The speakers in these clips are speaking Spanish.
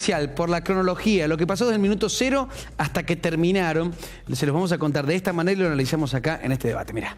secuencial, por la cronología, lo que pasó desde el minuto 0 hasta que terminaron. Se los vamos a contar de esta manera y lo analizamos acá en este debate. Mirá.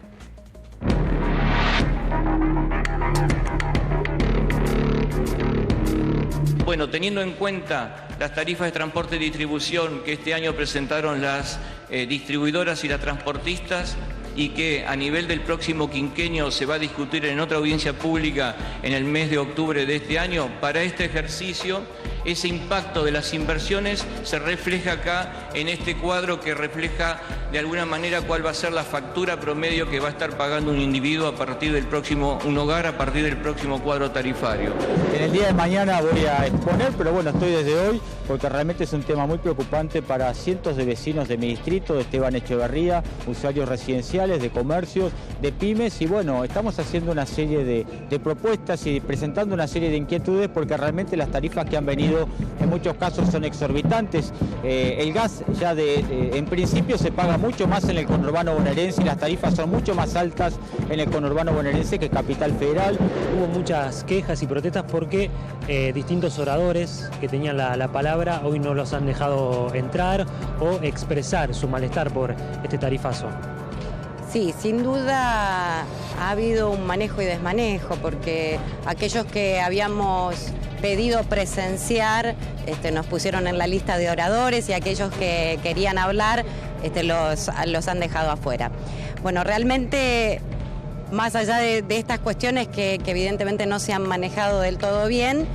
Bueno, teniendo en cuenta las tarifas de transporte y distribución que este año presentaron las distribuidoras y las transportistas, y que a nivel del próximo quinquenio se va a discutir en otra audiencia pública en el mes de octubre de este año, para este ejercicio ese impacto de las inversiones se refleja acá en este cuadro que refleja de alguna manera cuál va a ser la factura promedio que va a estar pagando un individuo a partir del próximo, un hogar a partir del próximo cuadro tarifario. En el día de mañana voy a exponer, pero bueno, estoy desde hoy porque realmente es un tema muy preocupante para cientos de vecinos de mi distrito, de Esteban Echeverría, usuarios residenciales, de comercios, de pymes, y bueno, estamos haciendo una serie de propuestas y presentando una serie de inquietudes porque realmente las tarifas que han venido en muchos casos son exorbitantes. El gas ya en principio se paga mucho más en el conurbano bonaerense y las tarifas son mucho más altas en el conurbano bonaerense que Capital Federal. Hubo muchas quejas y protestas porque distintos oradores que tenían la palabra hoy no los han dejado entrar o expresar su malestar por este tarifazo. Sí, sin duda ha habido un manejo y desmanejo, porque aquellos que habíamos pedido presenciar nos pusieron en la lista de oradores y aquellos que querían hablar los han dejado afuera. Bueno, realmente, más allá de estas cuestiones que evidentemente no se han manejado del todo bien,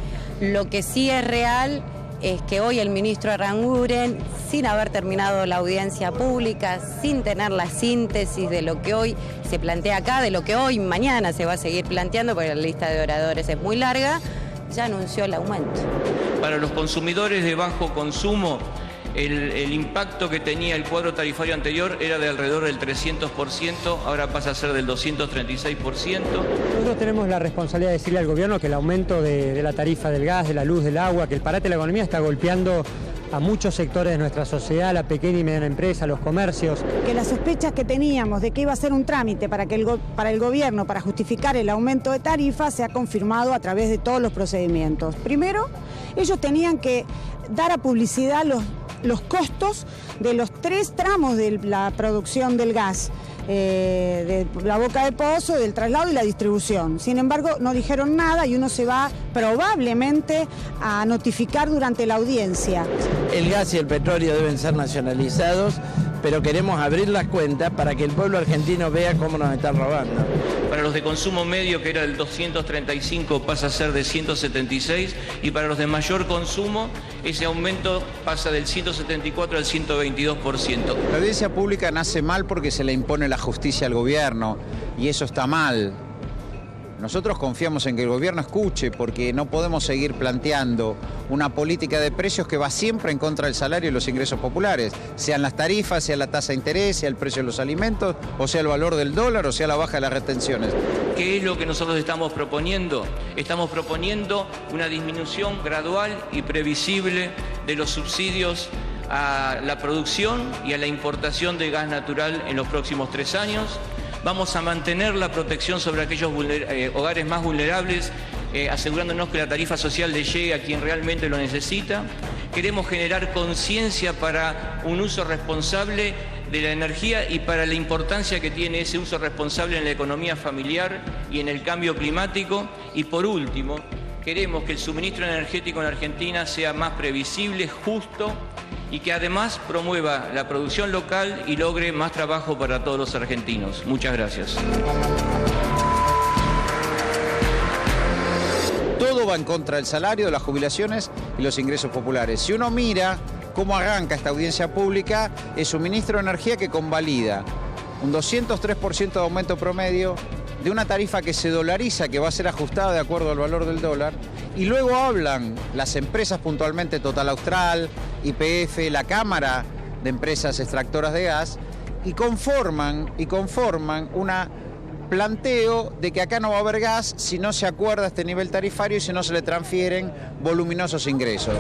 lo que sí es real es que hoy el ministro Aranguren, sin haber terminado la audiencia pública, sin tener la síntesis de lo que hoy se plantea acá, de lo que hoy mañana se va a seguir planteando, porque la lista de oradores es muy larga, ya anunció el aumento. Para los consumidores de bajo consumo, el impacto que tenía el cuadro tarifario anterior era de alrededor del 300%, ahora pasa a ser del 236%. Nosotros tenemos la responsabilidad de decirle al gobierno que el aumento de la tarifa del gas, de la luz, del agua, que el parate de la economía está golpeando a muchos sectores de nuestra sociedad, la pequeña y mediana empresa, los comercios. Que las sospechas que teníamos de que iba a ser un trámite para el gobierno para justificar el aumento de tarifas se ha confirmado a través de todos los procedimientos. Primero, ellos tenían que dar a publicidad los costos de los 3 tramos de la producción del gas, de la boca de pozo, del traslado y la distribución. Sin embargo, no dijeron nada y uno se va probablemente a notificar durante la audiencia. El gas y el petróleo deben ser nacionalizados, pero queremos abrir las cuentas para que el pueblo argentino vea cómo nos están robando. Para los de consumo medio, que era del 235, pasa a ser de 176, y para los de mayor consumo, ese aumento pasa del 174 al 122%. La audiencia pública nace mal porque se le impone la justicia al gobierno, y eso está mal. Nosotros confiamos en que el gobierno escuche, porque no podemos seguir planteando una política de precios que va siempre en contra del salario y los ingresos populares, sean las tarifas, sea la tasa de interés, sea el precio de los alimentos, o sea el valor del dólar, o sea la baja de las retenciones. ¿Qué es lo que nosotros estamos proponiendo? Estamos proponiendo una disminución gradual y previsible de los subsidios a la producción y a la importación de gas natural en los próximos 3 años. Vamos a mantener la protección sobre aquellos hogares más vulnerables, asegurándonos que la tarifa social le llegue a quien realmente lo necesita. Queremos generar conciencia para un uso responsable de la energía y para la importancia que tiene ese uso responsable en la economía familiar y en el cambio climático. Y por último, queremos que el suministro energético en Argentina sea más previsible, justo, y que además promueva la producción local y logre más trabajo para todos los argentinos. Muchas gracias. Todo va en contra del salario, de las jubilaciones y los ingresos populares. Si uno mira cómo arranca esta audiencia pública, es un ministro de Energía que convalida un 203% de aumento promedio de una tarifa que se dolariza, que va a ser ajustada de acuerdo al valor del dólar, y luego hablan las empresas, puntualmente Total Austral, YPF, la Cámara de Empresas Extractoras de Gas, y conforman un planteo de que acá no va a haber gas si no se acuerda este nivel tarifario y si no se le transfieren voluminosos ingresos.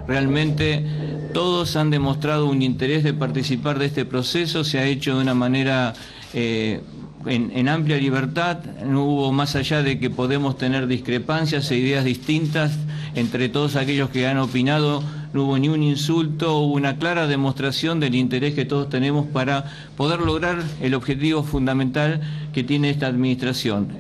Realmente todos han demostrado un interés de participar de este proceso, se ha hecho de una manera en amplia libertad, no hubo, más allá de que podemos tener discrepancias e ideas distintas entre todos aquellos que han opinado, no hubo ni un insulto, hubo una clara demostración del interés que todos tenemos para poder lograr el objetivo fundamental que tiene esta administración,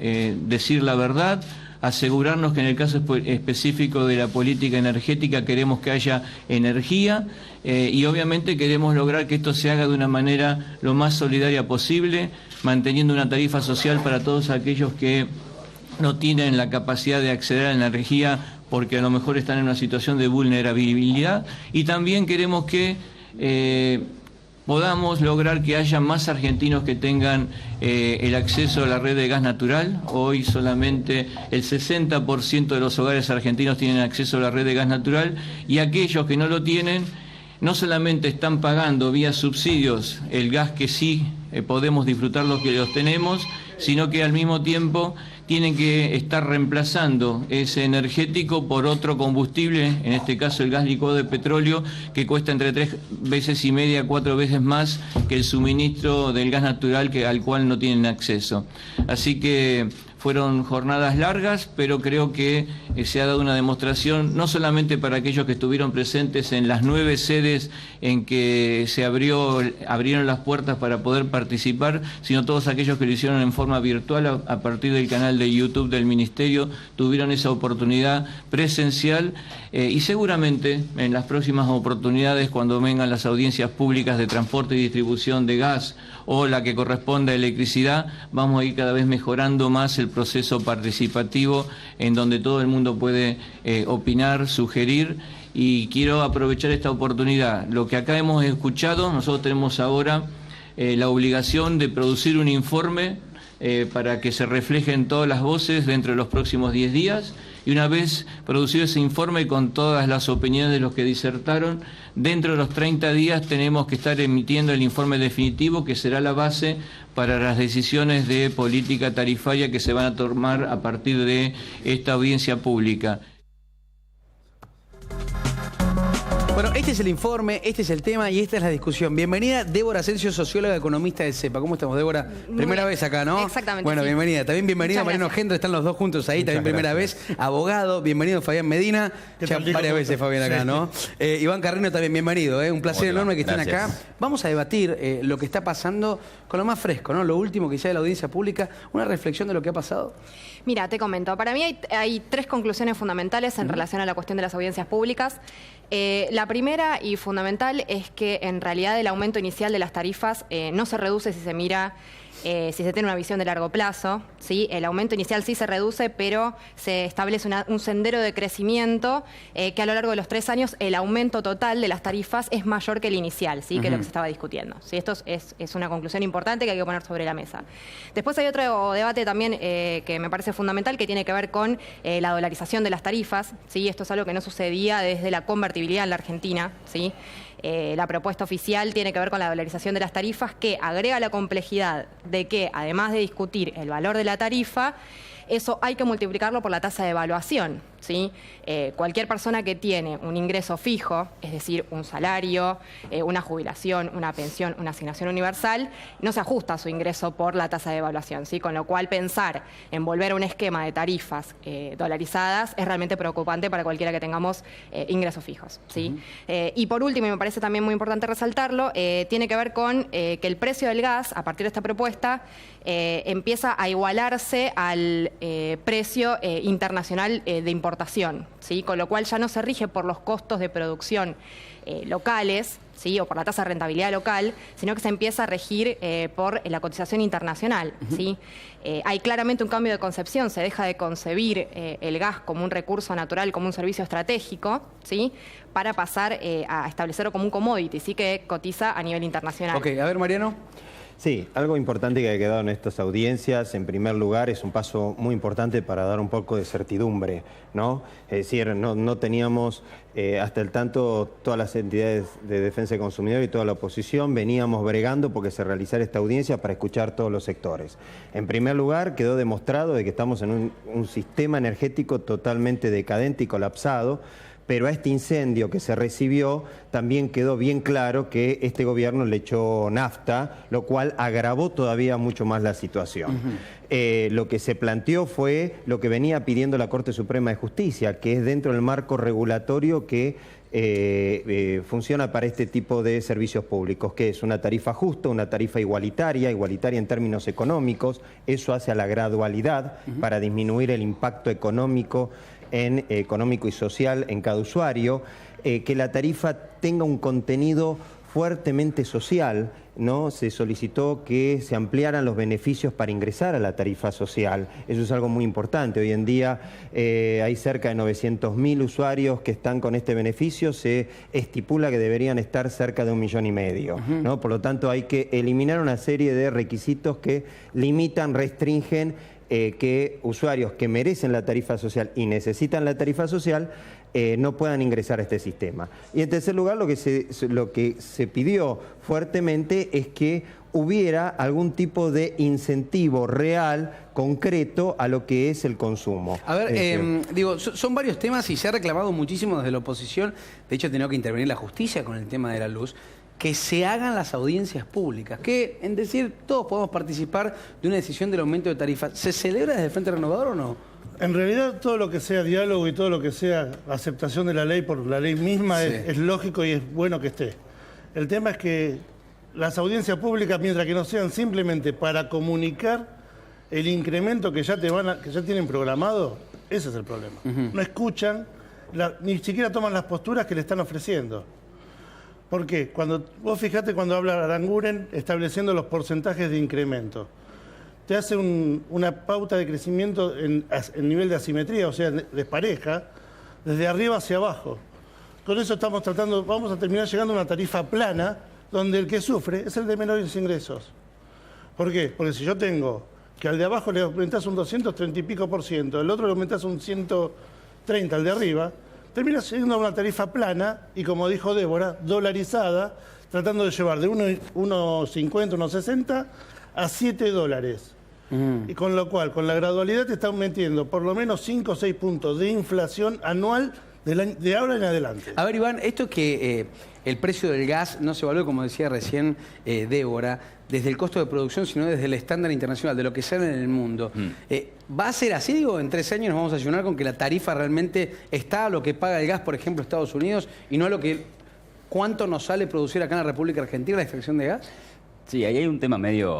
decir la verdad, asegurarnos que en el caso específico de la política energética queremos que haya energía y obviamente queremos lograr que esto se haga de una manera lo más solidaria posible, manteniendo una tarifa social para todos aquellos que no tienen la capacidad de acceder a la energía porque a lo mejor están en una situación de vulnerabilidad, y también queremos que podamos lograr que haya más argentinos que tengan el acceso a la red de gas natural. Hoy solamente el 60% de los hogares argentinos tienen acceso a la red de gas natural, y aquellos que no lo tienen no solamente están pagando vía subsidios el gas que sí podemos disfrutar los que los tenemos, sino que al mismo tiempo tienen que estar reemplazando ese energético por otro combustible, en este caso el gas licuado de petróleo, que cuesta entre 3,5 veces a 4 veces más que el suministro del gas natural al cual no tienen acceso. Así que fueron jornadas largas, pero creo que se ha dado una demostración, no solamente para aquellos que estuvieron presentes en las 9 sedes en que se abrieron las puertas para poder participar, sino todos aquellos que lo hicieron en forma virtual a partir del canal de YouTube del Ministerio, tuvieron esa oportunidad presencial y seguramente en las próximas oportunidades, cuando vengan las audiencias públicas de transporte y distribución de gas o la que corresponde a electricidad, vamos a ir cada vez mejorando más el proceso participativo en donde todo el mundo puede opinar, sugerir, y quiero aprovechar esta oportunidad. Lo que acá hemos escuchado, nosotros tenemos ahora la obligación de producir un informe para que se reflejen todas las voces dentro de los próximos 10 días, y una vez producido ese informe con todas las opiniones de los que disertaron, dentro de los 30 días tenemos que estar emitiendo el informe definitivo, que será la base para las decisiones de política tarifaria que se van a tomar a partir de esta audiencia pública. Bueno, este es el informe, este es el tema y esta es la discusión. Bienvenida Débora Asensio, socióloga, economista de CEPA. ¿Cómo estamos, Débora? Primera vez acá, ¿no? Exactamente. Bueno, sí. bienvenida. También bienvenida Mariano Gendra, están los dos juntos ahí, también primera vez. Abogado, bienvenido Fabián Medina. Ya varias veces Fabián acá, ¿no? Iván Carrino también, bienvenido. Un placer enorme que estén acá. Vamos a debatir lo que está pasando con lo más fresco, ¿no? Lo último que sea de la audiencia pública, una reflexión de lo que ha pasado. Mira, te comento. Para mí hay 3 conclusiones fundamentales en relación a la cuestión de las audiencias públicas. La primera y fundamental es que en realidad el aumento inicial de las tarifas no se reduce si se mira, si se tiene una visión de largo plazo, ¿sí? El aumento inicial sí se reduce, pero se establece un sendero de crecimiento que a lo largo de los 3 años el aumento total de las tarifas es mayor que el inicial, ¿sí? Que es lo que se estaba discutiendo, ¿sí? Esto es una conclusión importante que hay que poner sobre la mesa. Después hay otro debate también que me parece fundamental, que tiene que ver con la dolarización de las tarifas, ¿sí? Esto es algo que no sucedía desde la convertibilidad en la Argentina, ¿sí? La propuesta oficial tiene que ver con la dolarización de las tarifas, que agrega la complejidad de que, además de discutir el valor de la tarifa, eso hay que multiplicarlo por la tasa de evaluación, ¿sí? Cualquier persona que tiene un ingreso fijo, es decir, un salario, una jubilación, una pensión, una asignación universal, no se ajusta a su ingreso por la tasa de evaluación, ¿sí? Con lo cual pensar en volver a un esquema de tarifas dolarizadas es realmente preocupante para cualquiera que tengamos ingresos fijos, ¿sí? Y por último, y me parece también muy importante resaltarlo, tiene que ver con que el precio del gas, a partir de esta propuesta, empieza a igualarse al precio internacional de importación, ¿sí? Con lo cual ya no se rige por los costos de producción locales, ¿sí? O por la tasa de rentabilidad local, sino que se empieza a regir por la cotización internacional, ¿sí? Hay claramente un cambio de concepción, se deja de concebir el gas como un recurso natural, como un servicio estratégico, ¿sí? Para pasar a establecerlo como un commodity, ¿sí? Que cotiza a nivel internacional. Ok, a ver, Mariano. Sí, algo importante que ha quedado en estas audiencias, en primer lugar, es un paso muy importante para dar un poco de certidumbre, ¿no? Es decir, no teníamos hasta el tanto todas las entidades de defensa del consumidor y toda la oposición veníamos bregando porque se realizara esta audiencia para escuchar todos los sectores. En primer lugar, quedó demostrado de que estamos en un sistema energético totalmente decadente y colapsado, pero a este incendio que se recibió también quedó bien claro que este gobierno le echó nafta, lo cual agravó todavía mucho más la situación. Lo que se planteó fue lo que venía pidiendo la Corte Suprema de Justicia, que es dentro del marco regulatorio que funciona para este tipo de servicios públicos, que es una tarifa justa, una tarifa igualitaria en términos económicos. Eso hace a la gradualidad para disminuir el impacto económico y social en cada usuario, que la tarifa tenga un contenido fuertemente social, ¿no? Se solicitó que se ampliaran los beneficios para ingresar a la tarifa social. Eso es algo muy importante. Hoy en día hay cerca de 900.000 usuarios que están con este beneficio. Se estipula que deberían estar cerca de 1,5 millones, ¿no? Por lo tanto, hay que eliminar una serie de requisitos que limitan, restringen que usuarios que merecen la tarifa social y necesitan la tarifa social no puedan ingresar a este sistema. Y en tercer lugar, lo que se pidió fuertemente es que hubiera algún tipo de incentivo real, concreto, a lo que es el consumo. A ver, digo, son varios temas y se ha reclamado muchísimo desde la oposición. De hecho, ha tenido que intervenir la justicia con el tema de la luz. Que se hagan las audiencias públicas, que en decir todos podemos participar de una decisión del aumento de tarifas. ¿Se celebra desde el Frente Renovador o no? En realidad todo lo que sea diálogo y todo lo que sea aceptación de la ley por la ley misma es lógico y es bueno que esté. El tema es que las audiencias públicas, mientras que no sean simplemente para comunicar el incremento que ya tienen programado, ese es el problema. No escuchan, ni siquiera toman las posturas que le están ofreciendo. ¿Por qué? Vos fijate cuando habla Aranguren estableciendo los porcentajes de incremento. Te hace una pauta de crecimiento en nivel de asimetría, o sea, despareja, desde arriba hacia abajo. Con eso vamos a terminar llegando a una tarifa plana, donde el que sufre es el de menores ingresos. ¿Por qué? Porque si yo tengo que al de abajo le aumentás un 230 y pico %, al otro le aumentás un 130 al de arriba, termina siendo una tarifa plana y, como dijo Débora, dolarizada, tratando de llevar de 1,50, 1,60 a $7. Y con lo cual, con la gradualidad te están metiendo por lo menos 5 o 6 puntos de inflación anual de ahora en adelante. A ver, Iván, esto que el precio del gas no se evalúe, como decía recién Débora, desde el costo de producción, sino desde el estándar internacional, de lo que sale en el mundo. ¿Va a ser así? Digo, en 3 años nos vamos a ayunar con que la tarifa realmente está a lo que paga el gas, por ejemplo, Estados Unidos, y no a lo que cuánto nos sale producir acá en la República Argentina la extracción de gas. Sí, ahí hay un tema medio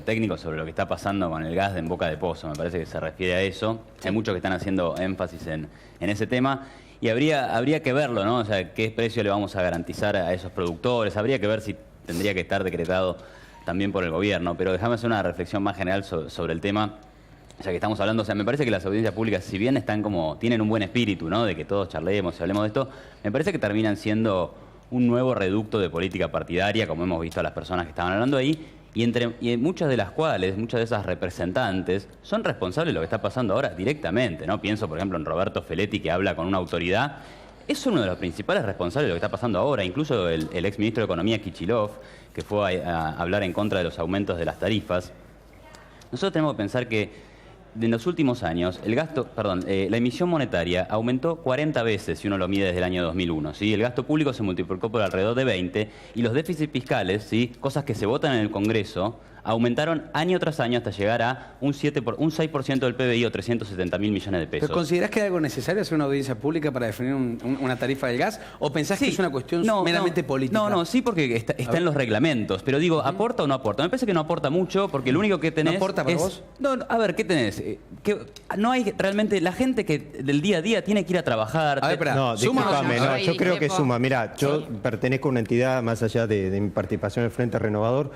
técnico sobre lo que está pasando con el gas en boca de pozo. Me parece que se refiere a eso. Hay muchos que están haciendo énfasis en ese tema. Y habría que verlo, ¿no? O sea, qué precio le vamos a garantizar a esos productores. Habría que ver si tendría que estar decretado también por el gobierno. Pero déjame hacer una reflexión más general sobre el tema, ya que estamos hablando. O sea, me parece que las audiencias públicas, si bien tienen un buen espíritu, ¿no? De que todos charlemos y hablemos de esto, me parece que terminan siendo un nuevo reducto de política partidaria, como hemos visto a las personas que estaban hablando ahí, y muchas de las cuales, muchas de esas representantes, son responsables de lo que está pasando ahora directamente, ¿no? Pienso, por ejemplo, en Roberto Feletti, que habla con una autoridad. Es uno de los principales responsables de lo que está pasando ahora. Incluso el exministro de Economía, Kichilov, que fue a hablar en contra de los aumentos de las tarifas. Nosotros tenemos que pensar que en los últimos años la emisión monetaria aumentó 40 veces si uno lo mide desde el año 2001. ¿Sí? El gasto público se multiplicó por alrededor de 20 y los déficits fiscales, ¿sí? Cosas que se votan en el Congreso, aumentaron año tras año hasta llegar a un 6% del PBI o 370.000 millones de pesos. ¿Pero considerás que es algo necesario hacer una audiencia pública para definir una tarifa del gas? ¿O pensás que es una cuestión meramente política? No, sí, porque está en los reglamentos. Pero digo, ¿aporta o no aporta? Me parece que no aporta mucho, porque lo único que tenés... ¿No aporta para vos? No, a ver, ¿qué tenés? Que no hay realmente... La gente que del día a día tiene que ir a trabajar... A ver, discúlpame, yo creo que suma. Mirá, yo pertenezco a una entidad, más allá de mi participación en el Frente Renovador,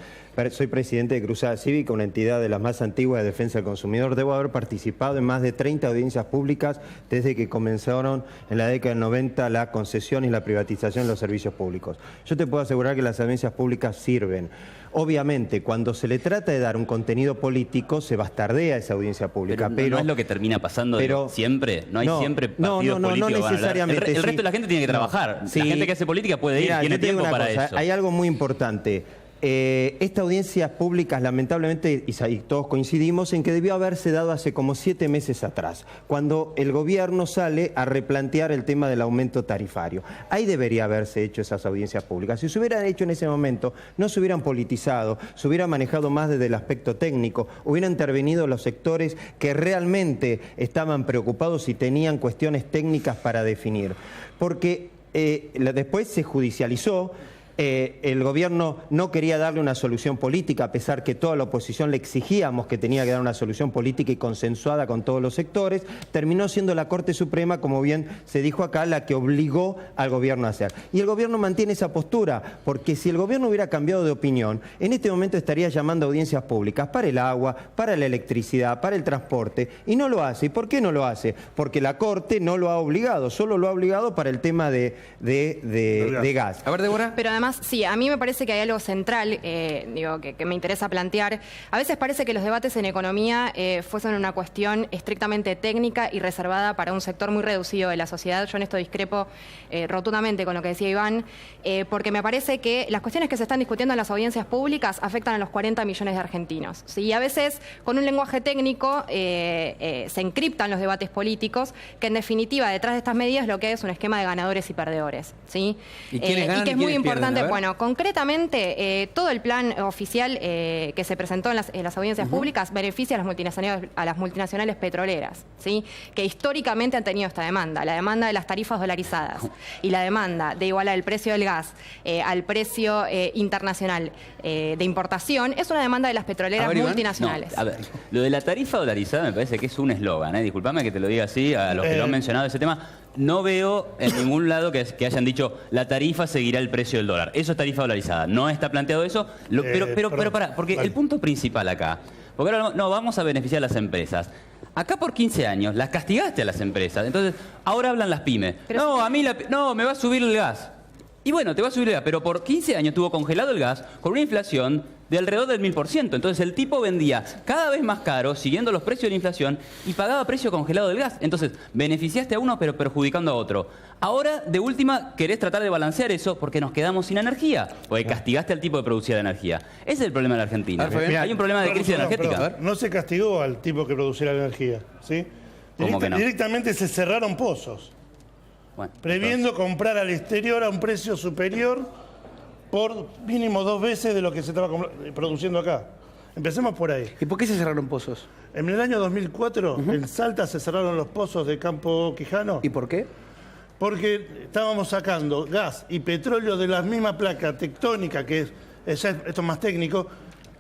soy presidente de Cruzada Cívica, una entidad de las más antiguas de defensa del consumidor. Debo haber participado en más de 30 audiencias públicas desde que comenzaron en la década del 90 la concesión y la privatización de los servicios públicos. Yo te puedo asegurar que las audiencias públicas sirven. Obviamente, cuando se le trata de dar un contenido político, se bastardea esa audiencia pública. Pero no es lo que termina pasando siempre. No hay siempre partidos políticos. No necesariamente. El resto de la gente tiene que trabajar. La gente que hace política puede ir, tiene tiempo para eso. Hay algo muy importante. Estas audiencias públicas, lamentablemente, y todos coincidimos en que debió haberse dado hace como 7 meses atrás, cuando el gobierno sale a replantear el tema del aumento tarifario. Ahí debería haberse hecho esas audiencias públicas. Si se hubieran hecho en ese momento, no se hubieran politizado, se hubiera manejado más desde el aspecto técnico, hubieran intervenido los sectores que realmente estaban preocupados y tenían cuestiones técnicas para definir. Porque después se judicializó. El gobierno no quería darle una solución política, a pesar que toda la oposición le exigíamos que tenía que dar una solución política y consensuada con todos los sectores. Terminó siendo la Corte Suprema, como bien se dijo acá, la que obligó al gobierno a hacer. Y el gobierno mantiene esa postura, porque si el gobierno hubiera cambiado de opinión, en este momento estaría llamando a audiencias públicas para el agua, para la electricidad, para el transporte, y no lo hace. ¿Y por qué no lo hace? Porque la Corte no lo ha obligado, solo lo ha obligado para el tema de gas. A ver, Débora. Pero además, sí, a mí me parece que hay algo central, que me interesa plantear. A veces parece que los debates en economía fuesen una cuestión estrictamente técnica y reservada para un sector muy reducido de la sociedad. Yo en esto discrepo rotundamente con lo que decía Iván, porque me parece que las cuestiones que se están discutiendo en las audiencias públicas afectan a los 40 millones de argentinos. ¿Sí? Y a veces, con un lenguaje técnico, se encriptan los debates políticos, que en definitiva, detrás de estas medidas, lo que es un esquema de ganadores y perdedores. ¿Sí? ¿Y quiénes ganan y que es y muy quiénes pierden? importante. Bueno, concretamente, todo el plan oficial que se presentó en las audiencias públicas beneficia a las multinacionales petroleras, ¿sí? Que históricamente han tenido esta demanda, la demanda de las tarifas dolarizadas y la demanda de igualar el precio del gas al precio internacional de importación, es una demanda de las petroleras multinacionales. No, a ver, lo de la tarifa dolarizada me parece que es un eslogan, ¿eh? Disculpame que te lo diga así, a los que lo han mencionado ese tema. No veo en ningún lado que hayan dicho la tarifa seguirá el precio del dólar. Eso es tarifa dolarizada. No está planteado eso. Pero pará, porque el punto principal acá, porque ahora no vamos a beneficiar a las empresas. Acá por 15 años las castigaste a las empresas. Entonces, ahora hablan las pymes. No, a mí no, me va a subir el gas. Y bueno, te va a subir el gas, pero por 15 años estuvo congelado el gas con una inflación de alrededor del 1000%. Entonces el tipo vendía cada vez más caro, siguiendo los precios de la inflación, y pagaba precio congelado del gas. Entonces beneficiaste a uno, pero perjudicando a otro. Ahora, de última, querés tratar de balancear eso porque nos quedamos sin energía, porque castigaste al tipo que producía la energía. Ese es el problema de la Argentina. Hay un problema de crisis energética. No se castigó al tipo que producía la energía, ¿sí? ¿Cómo que no? Directamente se cerraron pozos. Bueno, previendo comprar al exterior a un precio superior por mínimo 2 veces de lo que se estaba produciendo acá. Empecemos por ahí. ¿Y por qué se cerraron pozos? En el año 2004, en Salta se cerraron los pozos de Campo Quijano. ¿Y por qué? Porque estábamos sacando gas y petróleo de la misma placa tectónica, que esto es más técnico,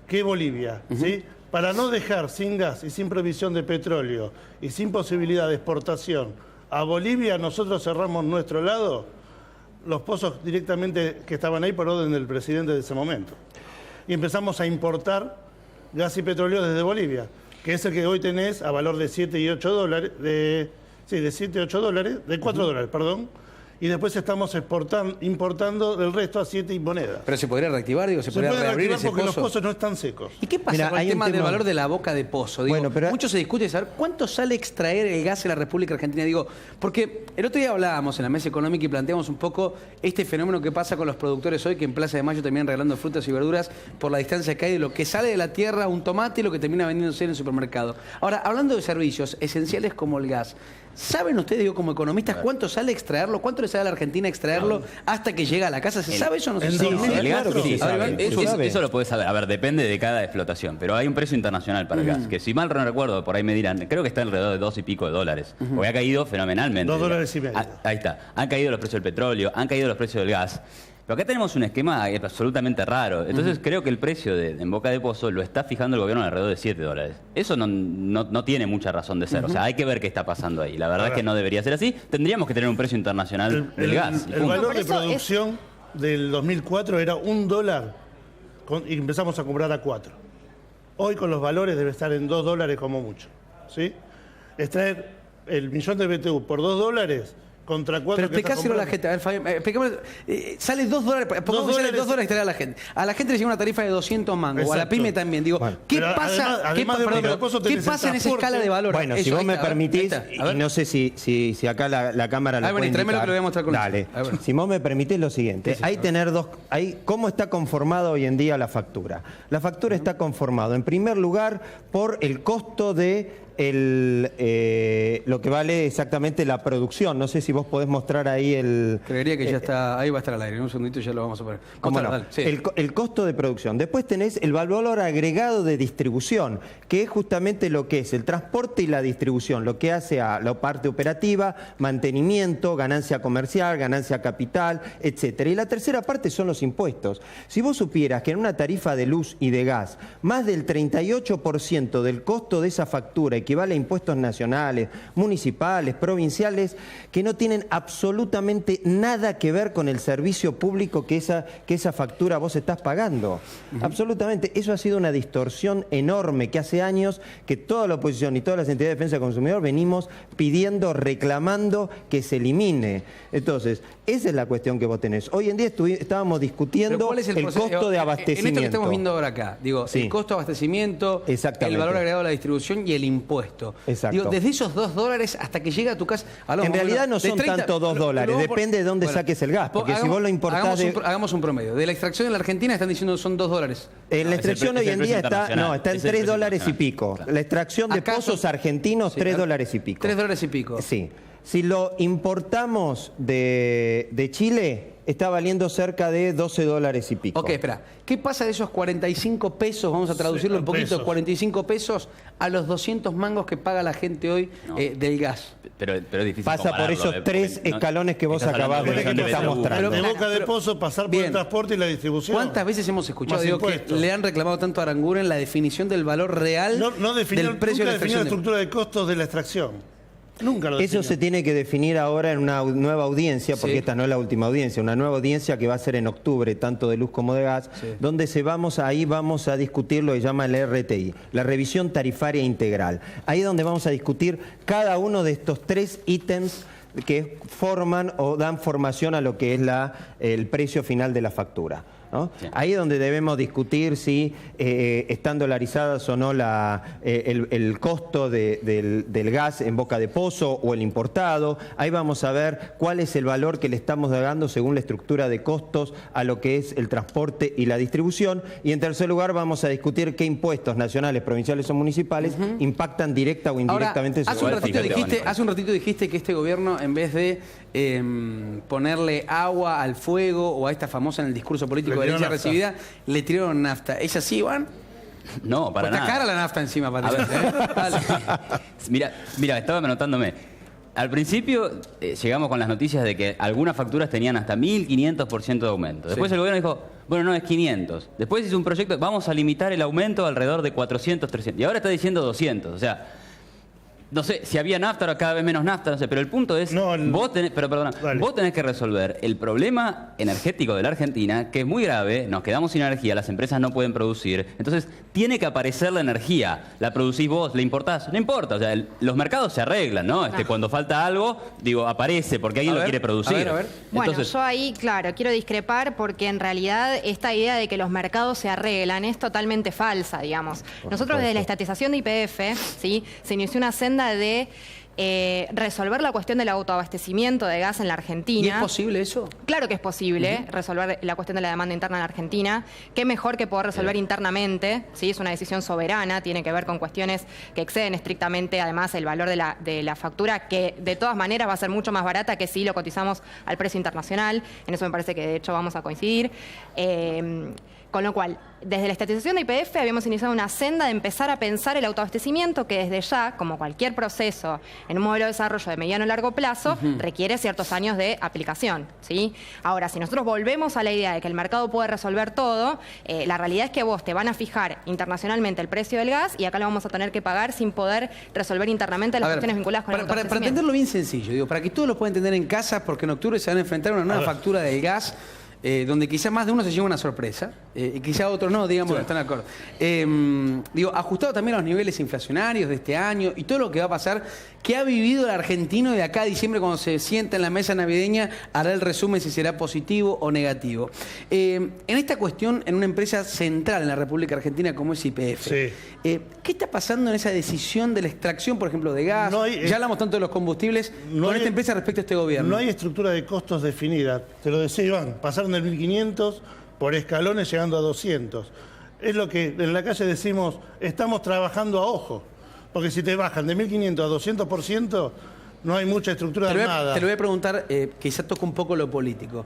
que Bolivia, ¿sí? Para no dejar sin gas y sin provisión de petróleo y sin posibilidad de exportación a Bolivia, nosotros cerramos nuestro lado los pozos directamente que estaban ahí por orden del presidente de ese momento. Y empezamos a importar gas y petróleo desde Bolivia, que es el que hoy tenés a valor de 7 y 8 dólares, de 7 y 8 dólares, de 4 dólares, perdón. Y después estamos importando del resto a 7 y monedas. Pero se podría reactivar, digo, se podría reabrir ese porque pozo. Los pozos no están secos. ¿Y qué pasa con el tema del valor de la boca de pozo? Digo, bueno, pero mucho se discute saber cuánto sale extraer el gas en la República Argentina. Digo, porque el otro día hablábamos en la mesa económica y planteamos un poco este fenómeno que pasa con los productores hoy, que en Plaza de Mayo terminan regalando frutas y verduras por la distancia que hay de lo que sale de la tierra, un tomate, y lo que termina vendiéndose en el supermercado. Ahora, hablando de servicios esenciales como el gas, ¿saben ustedes, digo, como economistas, cuánto sale extraerlo? ¿Cuánto le sale a la Argentina extraerlo hasta que llega a la casa? ¿Se sabe eso o no se sabe? El gas, sí, eso lo puedes saber. A ver, depende de cada explotación. Pero hay un precio internacional para el gas, que si mal no recuerdo, por ahí me dirán, creo que está alrededor de 2 y pico de dólares. Porque ha caído fenomenalmente. 2 dólares y medio. Ahí está. Han caído los precios del petróleo, han caído los precios del gas. Pero acá tenemos un esquema absolutamente raro. Entonces creo que el precio en Boca de Pozo lo está fijando el gobierno alrededor de 7 dólares. Eso no tiene mucha razón de ser. O sea, hay que ver qué está pasando ahí. La verdad es que no debería ser así. Tendríamos que tener un precio internacional del gas. El valor de producción del 2004 era $1 y empezamos a comprar a 4. Hoy con los valores debe estar en 2 dólares como mucho, ¿sí? Extraer el millón de BTU por 2 dólares contra 4. Pero explicáselo a la gente. A ver, Fabián, sale $2. Pongamos que sale $2 traer a la gente. A la gente le llega una tarifa de 200 mangos. O a la pyme también. Digo, bueno, ¿qué pasa, además ¿qué pasa en esa escala de valor? Bueno, si vos me permitís, y no sé si acá la cámara lo puede indicar. Tráeme lo que lo voy a mostrar con Dale. Si vos me permitís lo siguiente. Hay tener dos... ¿Cómo está conformado hoy en día la factura? La factura está conformada, en primer lugar, por el costo de lo que vale exactamente la producción. No sé si vos podés mostrar ahí el... Creería que ya está, ahí va a estar al aire. En un segundito ya lo vamos a poner. ¿Cómo no? Sí. El costo de producción. Después tenés el valor agregado de distribución, que es justamente lo que es el transporte y la distribución, lo que hace a la parte operativa, mantenimiento, ganancia comercial, ganancia capital, etcétera. Y la tercera parte son los impuestos. Si vos supieras que en una tarifa de luz y de gas, más del 38% del costo de esa factura equivale a impuestos nacionales, municipales, provinciales, que no tienen absolutamente nada que ver con el servicio público que esa factura vos estás pagando. Absolutamente. Eso ha sido una distorsión enorme que hace años que toda la oposición y todas las entidades de defensa del consumidor venimos pidiendo, reclamando que se elimine. Entonces, esa es la cuestión que vos tenés. Hoy en día estábamos discutiendo el costo de abastecimiento. En esto que estamos viendo ahora acá, digo, el costo de abastecimiento, el valor agregado a la distribución y el impuesto. Exacto. Digo, desde esos $2 hasta que llega a tu casa... En realidad no son tanto $2, depende de dónde saques el gas, porque si vos lo importás... Hagamos un promedio. De la extracción en la Argentina están diciendo que son $2. La extracción hoy en día está en $3 y pico. La extracción de pozos argentinos, $3 y pico. $3 y pico. Sí. Si lo importamos de Chile, está valiendo cerca de $12 y pico. Ok, espera. ¿Qué pasa de esos 45 pesos? Vamos a traducirlo un poquito. 45 pesos a los 200 mangos que paga la gente hoy del gas. Pero es difícil. Pasa por esos tres escalones que vos acabás de mostrar. De boca de pozo, pasar por el transporte y la distribución. ¿Cuántas veces hemos escuchado que le han reclamado tanto a Aranguren la definición del valor real del precio de la extracción? La estructura de costos de la extracción. Eso se tiene que definir ahora en una nueva audiencia, porque esta no es la última audiencia, una nueva audiencia que va a ser en octubre, tanto de luz como de gas, donde ahí vamos a discutir lo que llama el RTI, la revisión tarifaria integral. Ahí es donde vamos a discutir cada uno de estos tres ítems que forman o dan formación a lo que es el precio final de la factura, ¿no? Sí. Ahí es donde debemos discutir si están dolarizadas o no el costo del gas en boca de pozo o el importado. Ahí vamos a ver cuál es el valor que le estamos dando según la estructura de costos a lo que es el transporte y la distribución. Y en tercer lugar vamos a discutir qué impuestos nacionales, provinciales o municipales impactan directa o indirectamente sobre el transporte. Hace un ratito dijiste que este gobierno, en vez de ponerle agua al fuego o a esta famosa en el discurso político de herencia recibida, le tiraron nafta. ¿Es así, Iván? No, para nada. Está cara la nafta encima, Mira, estaba anotándome. Al principio llegamos con las noticias de que algunas facturas tenían hasta 1500% de aumento. Después el gobierno dijo, bueno, no, es 500. Después hizo un proyecto, vamos a limitar el aumento alrededor de 400, 300. Y ahora está diciendo 200. O sea, no sé, si había nafta, ahora cada vez menos nafta, no sé, pero el punto es, vos tenés que resolver el problema energético de la Argentina, que es muy grave, nos quedamos sin energía, las empresas no pueden producir, entonces tiene que aparecer la energía, la producís vos, la importás, no importa, o sea, los mercados se arreglan, ¿no? Cuando falta algo, aparece, porque alguien lo quiere producir. A ver. Bueno, entonces, yo ahí, claro, quiero discrepar porque en realidad esta idea de que los mercados se arreglan es totalmente falsa, digamos. Nosotros desde la estatización de YPF, ¿sí? Se inició una senda de resolver la cuestión del autoabastecimiento de gas en la Argentina. ¿Y es posible eso? Claro que es posible resolver la cuestión de la demanda interna en la Argentina. Qué mejor que poder resolver internamente, ¿sí? Es una decisión soberana, tiene que ver con cuestiones que exceden estrictamente además el valor de la factura, que de todas maneras va a ser mucho más barata que si lo cotizamos al precio internacional. En eso me parece que de hecho vamos a coincidir. Con lo cual, desde la estatización de YPF habíamos iniciado una senda de empezar a pensar el autoabastecimiento que desde ya, como cualquier proceso en un modelo de desarrollo de mediano o largo plazo, requiere ciertos años de aplicación, ¿sí? Ahora, si nosotros volvemos a la idea de que el mercado puede resolver todo, la realidad es que vos te van a fijar internacionalmente el precio del gas y acá lo vamos a tener que pagar sin poder resolver internamente las cuestiones vinculadas con el autoabastecimiento. Para entenderlo bien sencillo, para que todos lo puedan entender en casa, porque en octubre se van a enfrentar a una nueva factura del gas. donde quizá más de uno se lleva una sorpresa, y quizá otros no, digamos, no están de acuerdo. Ajustado también a los niveles inflacionarios de este año y todo lo que va a pasar, que ha vivido el argentino de acá a diciembre cuando se sienta en la mesa navideña, hará el resumen si será positivo o negativo. En esta cuestión, en una empresa central en la República Argentina como es YPF, ¿qué está pasando en esa decisión de la extracción, por ejemplo, de gas? Ya hablamos tanto de los combustibles, con esta empresa respecto a este gobierno. No hay estructura de costos definida. Te lo decía Iván, pasaron del 1500 por escalones llegando a 200. Es lo que en la calle decimos, estamos trabajando a ojo. Porque si te bajan de 1500 a 200%, no hay mucha estructura de nada. Te lo voy a preguntar, quizá toca un poco lo político.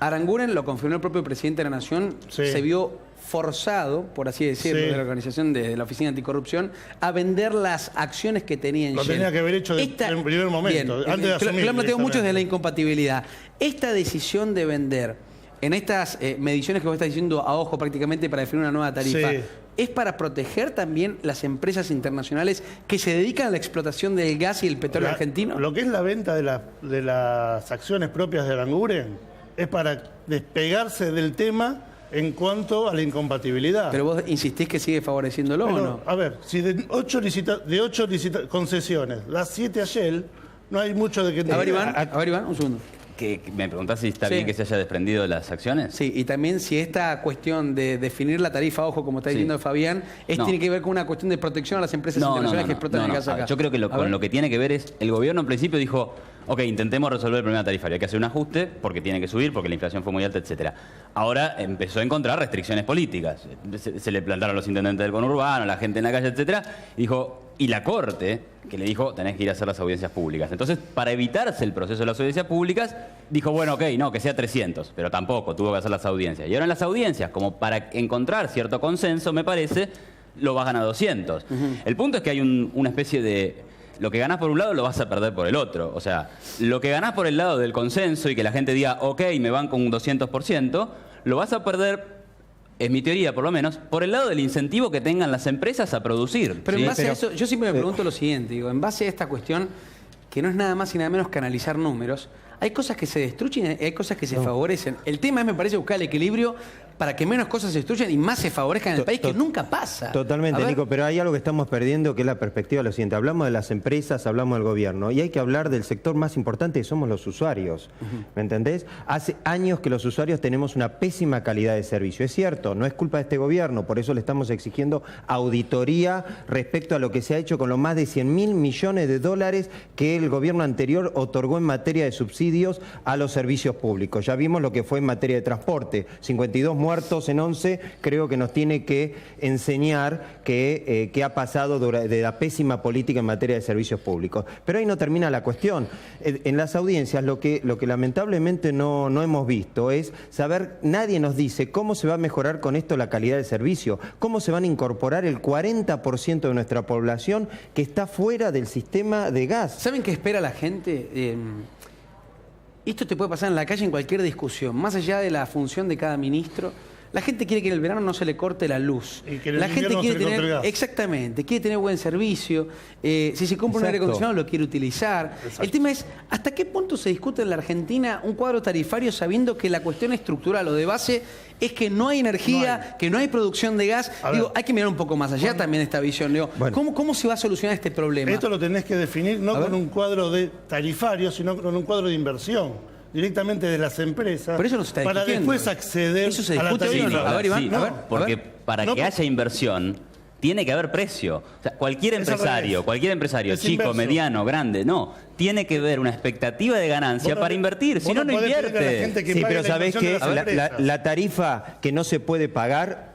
Aranguren, lo confirmó el propio presidente de la Nación, se vio forzado, por así decirlo, de la organización de la Oficina Anticorrupción, a vender las acciones que tenía en Shell. Lo tenía que haber hecho en primer momento, antes de asumir. Lo han planteado muchos de la incompatibilidad. Esta decisión de vender, en estas mediciones que vos estás diciendo a ojo prácticamente para definir una nueva tarifa, ¿es para proteger también las empresas internacionales que se dedican a la explotación del gas y el petróleo argentino? Lo que es la venta de las acciones propias de Aranguren es para despegarse del tema en cuanto a la incompatibilidad. Pero vos insistís que sigue favoreciéndolo, ¿o no? A ver, si de 8 concesiones, las 7 a Shell, no hay mucho de que... A ver, Iván, un segundo. Que me preguntás si está bien que se haya desprendido de las acciones. Sí, y también si esta cuestión de definir la tarifa, ojo, como está diciendo Fabián, tiene que ver con una cuestión de protección a las empresas internacionales que explotan el gas acá. Yo creo que con lo que tiene que ver es, el gobierno en principio dijo, ok, intentemos resolver el problema tarifario, hay que hacer un ajuste porque tiene que subir, porque la inflación fue muy alta, etcétera. Ahora empezó a encontrar restricciones políticas. Se le plantaron los intendentes del conurbano, la gente en la calle, etcétera, y dijo... Y la Corte, que le dijo, tenés que ir a hacer las audiencias públicas. Entonces, para evitarse el proceso de las audiencias públicas, dijo, bueno, ok, no, que sea 300, pero tampoco, tuvo que hacer las audiencias. Y ahora en las audiencias, como para encontrar cierto consenso, me parece, lo bajan a 200. El punto es que hay una especie de... Lo que ganás por un lado lo vas a perder por el otro. O sea, lo que ganás por el lado del consenso y que la gente diga, ok, me van con un 200%, lo vas a perder... Es mi teoría, por lo menos, por el lado del incentivo que tengan las empresas a producir. Pero en base a eso, yo siempre me pregunto lo siguiente, digo, en base a esta cuestión, que no es nada más y nada menos que analizar números, hay cosas que se destruyen y hay cosas que se favorecen. El tema es, me parece, buscar el equilibrio para que menos cosas se destruyan y más se favorezcan en el país, que nunca pasa. Totalmente, Nico, pero hay algo que estamos perdiendo, que es la perspectiva de lo siguiente. Hablamos de las empresas, hablamos del gobierno, y hay que hablar del sector más importante, que somos los usuarios. ¿Me entendés? Hace años que los usuarios tenemos una pésima calidad de servicio. Es cierto, no es culpa de este gobierno, por eso le estamos exigiendo auditoría respecto a lo que se ha hecho con los más de 100.000 millones de dólares que el gobierno anterior otorgó en materia de subsidios a los servicios públicos. Ya vimos lo que fue en materia de transporte, 52 muertos en 11, creo que nos tiene que enseñar qué ha pasado de la pésima política en materia de servicios públicos. Pero ahí no termina la cuestión. En las audiencias lo que lamentablemente no hemos visto es saber, nadie nos dice cómo se va a mejorar con esto la calidad del servicio, cómo se van a incorporar el 40% de nuestra población que está fuera del sistema de gas. ¿Saben qué espera la gente? Esto te puede pasar en la calle en cualquier discusión, más allá de la función de cada ministro. La gente quiere que en el verano no se le corte la luz. Y que en el la gente quiere tener el gas. Exactamente, quiere tener buen servicio. Si se compra un aire acondicionado lo quiere utilizar. El tema es, ¿hasta qué punto se discute en la Argentina un cuadro tarifario sabiendo que la cuestión estructural o de base es que no hay energía, que no hay producción de gas? Digo, hay que mirar un poco más allá también esta visión. Digo, ¿cómo se va a solucionar este problema? Esto lo tenés que definir no con un cuadro de tarifario, sino con un cuadro de inversión directamente de las empresas. Pero eso no se está para discutiendo. Después acceder ¿Eso se a la discute hoy o no? tarifa. A ver, Iván, porque para que haya inversión tiene que haber precio. O sea, cualquier empresario, chico, mediano, grande, tiene que ver una expectativa de ganancia para invertir, si no, no invierte. Sí, pero ¿sabés qué? La tarifa que no se puede pagar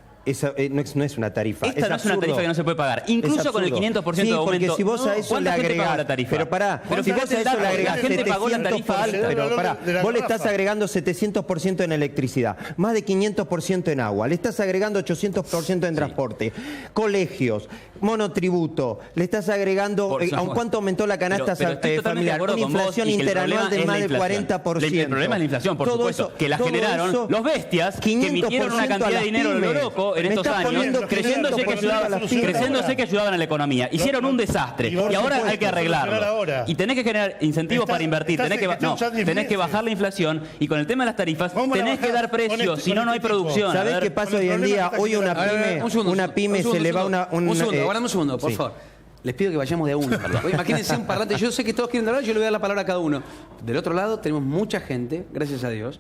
no es una tarifa. Esta no es una tarifa que no se puede pagar. Incluso con el 500% de aumento. Porque si vos a eso le agregás la tarifa? Pero pará, pero si vos a eso le agregás, la gente pagó la tarifa alta. Pero pará, vos le estás agregando 700% en electricidad, más de 500% en agua, le estás agregando 800% en transporte, colegios, monotributo, le estás agregando, ¿a cuánto aumentó la canasta familiar? Una inflación interanual de más del 40%. El problema es la inflación, por supuesto, que la generaron los bestias que emitieron una cantidad de dinero en lo loco en estos años, creyéndose que ayudaban a la economía. Hicieron un desastre y ahora hay que arreglarlo. Y tenés que generar incentivos para invertir, tenés que bajar la inflación y con el tema de las tarifas tenés que dar precios, si no, no hay producción. ¿Sabés qué pasa hoy en día? Hoy una pyme se le va un segundo, por favor. Les pido que vayamos de a uno. Imagínense un parlante. Yo sé que todos quieren hablar, yo le voy a dar la palabra a cada uno. Del otro lado tenemos mucha gente, gracias a Dios,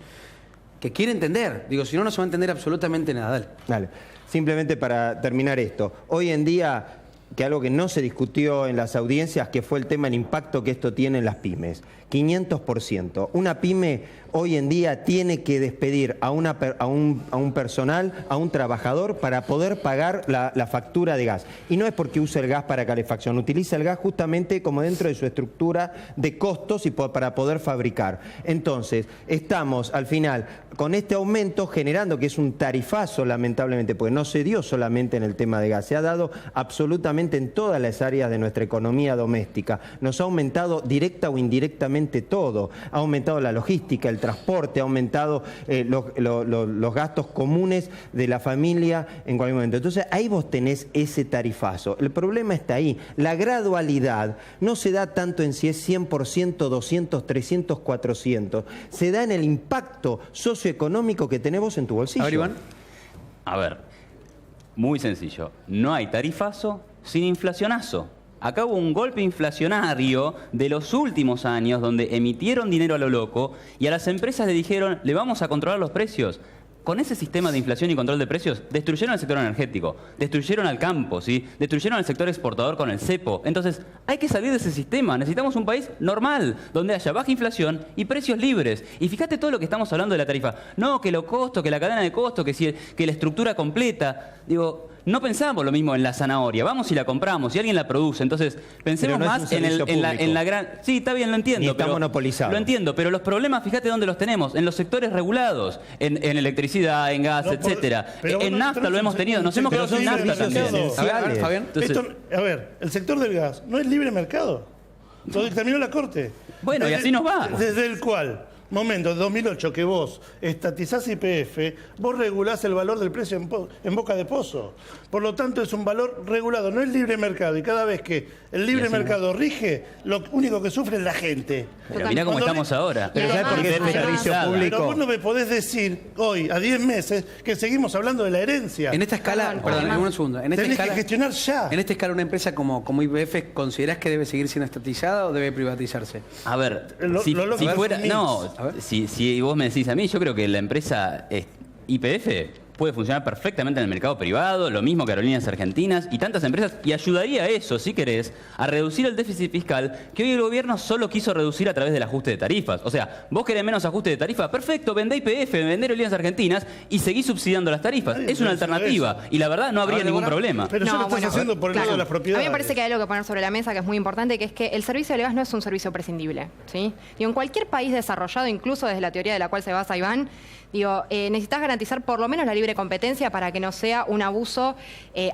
que quiere entender. Digo, si no, no se va a entender absolutamente nada. Dale. Simplemente para terminar esto. Hoy en día, que algo que no se discutió en las audiencias, que fue el tema del impacto que esto tiene en las pymes. 500%. Una pyme hoy en día tiene que despedir a un personal, a un trabajador, para poder pagar la factura de gas. Y no es porque use el gas para calefacción, utiliza el gas justamente como dentro de su estructura de costos y para poder fabricar. Entonces, estamos al final con este aumento generando, que es un tarifazo lamentablemente, porque no se dio solamente en el tema de gas, se ha dado absolutamente en todas las áreas de nuestra economía doméstica. Nos ha aumentado directa o indirectamente todo. Ha aumentado la logística, el transporte, ha aumentado los gastos comunes de la familia en cualquier momento. Entonces ahí vos tenés ese tarifazo. El problema está ahí. La gradualidad no se da tanto en si es 100%, 200, 300, 400. Se da en el impacto socioeconómico que tenés en tu bolsillo. A ver, Iván. A ver, muy sencillo. No hay tarifazo sin inflacionazo. Acá hubo un golpe inflacionario de los últimos años donde emitieron dinero a lo loco y a las empresas le dijeron, le vamos a controlar los precios. Con ese sistema de inflación y control de precios, destruyeron el sector energético, destruyeron al campo, ¿sí? Destruyeron al sector exportador con el cepo. Entonces, hay que salir de ese sistema. Necesitamos un país normal, donde haya baja inflación y precios libres. Y fíjate todo lo que estamos hablando de la tarifa. No, que lo costo, que la cadena de costo, que la estructura completa. Digo, no pensamos lo mismo en la zanahoria. Vamos y la compramos, y alguien la produce. Entonces, pensemos más en la gran... Sí, está bien, lo entiendo. Ni está monopolizado. Lo entiendo, pero los problemas, fíjate dónde los tenemos. En los sectores regulados, en electricidad, en gas, etcétera. En nafta lo hemos tenido. Nos hemos quedado sin nafta también. A ver, Fabián. A ver, el sector del gas no es libre mercado. Lo dictaminó la Corte. Bueno, y así nos va. Desde el cual... momento, 2008, que vos estatizás YPF, vos regulás el valor del precio en boca de pozo. Por lo tanto, es un valor regulado, no es libre mercado. Y cada vez que el libre mercado rige, lo único que sufre es la gente. Pero mirá cómo estamos ahora. Pero ya porque es servicio público. Pero vos no me podés decir hoy, a 10 meses, que seguimos hablando de la herencia. En esta escala, perdón, un segundo. Tenés que gestionar ya. En esta escala, una empresa como YPF, ¿considerás que debe seguir siendo estatizada o debe privatizarse? A ver, si fuera... No, si vos me decís a mí, yo creo que la empresa YPF puede funcionar perfectamente en el mercado privado, lo mismo que Aerolíneas Argentinas y tantas empresas, y ayudaría a eso, si querés, a reducir el déficit fiscal que hoy el gobierno solo quiso reducir a través del ajuste de tarifas. O sea, vos querés menos ajuste de tarifas, perfecto, vendé YPF, vendé Aerolíneas Argentinas y seguís subsidiando las tarifas. Es una alternativa y la verdad no habría ningún problema. Pero no, lo estás haciendo por el lado de las propiedades. A mí me parece que hay algo que poner sobre la mesa que es muy importante, que es que el servicio del gas no es un servicio prescindible, ¿sí? Y en cualquier país desarrollado, incluso desde la teoría de la cual se basa Iván, necesitas garantizar por lo menos la libre competencia para que no sea un abuso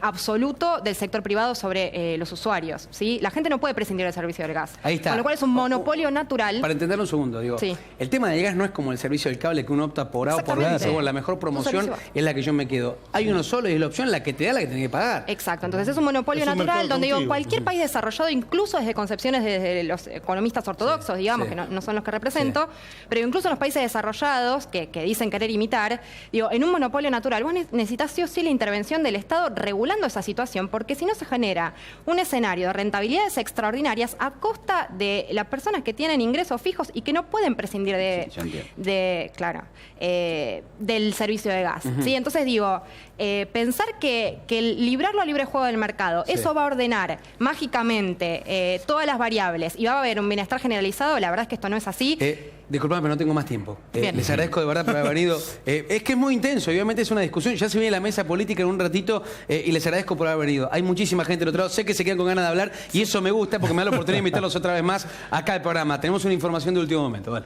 absoluto del sector privado sobre los usuarios, ¿sí? La gente no puede prescindir del servicio del gas. Ahí está. Con lo cual es un monopolio natural. Para entenderlo un segundo, sí. El tema del gas no es como el servicio del cable que uno opta por A o por B, la mejor promoción es la que yo me quedo. Hay uno solo y es la opción la que te da, la que tenés que pagar. Exacto, entonces es un monopolio natural donde cualquier país desarrollado, incluso desde concepciones de los economistas ortodoxos, digamos, que no son los que represento, pero incluso en los países desarrollados que dicen querer imitar, en un monopolio natural vos necesitas sí o sí la intervención del Estado regulando esa situación, porque si no se genera un escenario de rentabilidades extraordinarias a costa de las personas que tienen ingresos fijos y que no pueden prescindir del servicio de gas. ¿Sí? Entonces pensar que librarlo a libre juego del mercado, eso va a ordenar mágicamente todas las variables y va a haber un bienestar generalizado, la verdad es que esto no es así. Disculpame, pero no tengo más tiempo. Les agradezco de verdad por haber venido. Es que es muy intenso, obviamente es una discusión. Ya se viene la mesa política en un ratito y les agradezco por haber venido. Hay muchísima gente del otro lado, sé que se quedan con ganas de hablar y eso me gusta porque me da la oportunidad de invitarlos otra vez más acá al programa. Tenemos una información de último momento. Vale.